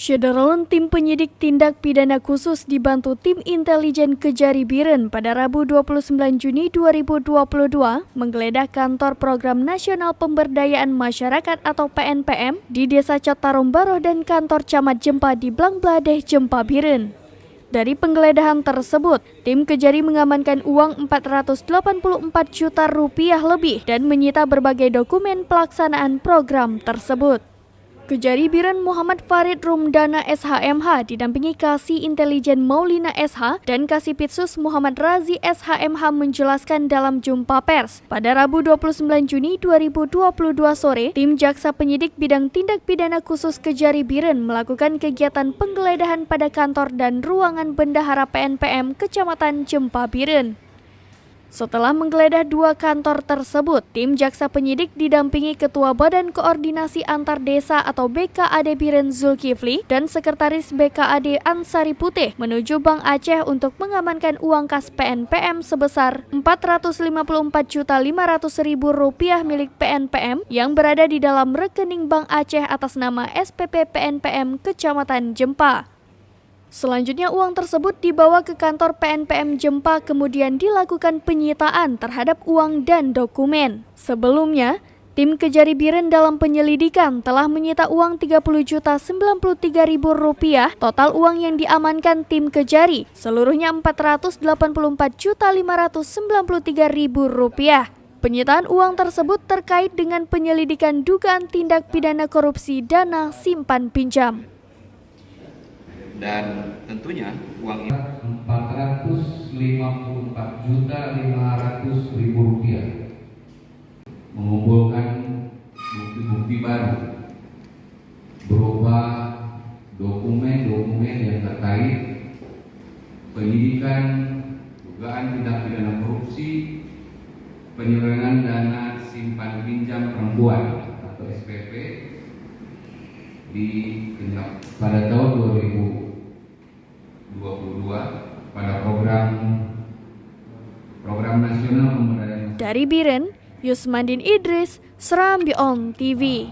Syederalun tim penyidik tindak pidana khusus dibantu tim intelijen Kejari Biren pada Rabu 29 Juni 2022 menggeledah kantor Program Nasional Pemberdayaan Masyarakat atau PNPM di Desa Catarumbaro dan kantor Camat Jempa di Blangbladeh, Jempa Biren. Dari penggeledahan tersebut, tim Kejari mengamankan uang 484 juta rupiah lebih dan menyita berbagai dokumen pelaksanaan program tersebut. Kejari Biren Muhammad Farid Rumdana SHMH didampingi Kasih Intelijen Maulina SH dan Kasih Pitsus Muhammad Razi SHMH menjelaskan dalam jumpa pers. Pada Rabu 29 Juni 2022 sore, tim Jaksa Penyidik Bidang Tindak Pidana Khusus Kejari Biren melakukan kegiatan penggeledahan pada kantor dan ruangan Bendahara PNPM Kecamatan Jempa Biren. Setelah menggeledah dua kantor tersebut, tim Jaksa Penyidik didampingi Ketua Badan Koordinasi Antar Desa atau BKAD Biren Zulkifli dan Sekretaris BKAD Ansari Putih menuju Bank Aceh untuk mengamankan uang kas PNPM sebesar Rp454.500.000 milik PNPM yang berada di dalam rekening Bank Aceh atas nama SPP PNPM Kecamatan Jempa. Selanjutnya uang tersebut dibawa ke kantor PNPM Jempa kemudian dilakukan penyitaan terhadap uang dan dokumen. Sebelumnya, tim Kejari Biren dalam penyelidikan telah menyita uang Rp30.093.000. Total uang yang diamankan tim Kejari seluruhnya Rp484.593.000. Penyitaan uang tersebut terkait dengan penyelidikan dugaan tindak pidana korupsi dana simpan pinjam. Dan tentunya uang ini Rp455.500.000 mengumpulkan bukti-bukti baru berupa dokumen-dokumen yang terkait penyidikan dugaan tindak pidana korupsi penyelewengan dana simpan pinjam perempuan atau SPP pada tahun 2022 pada program nasional pemberdayaan. Dari Biren, Yusmandin Idris, Serambi On TV.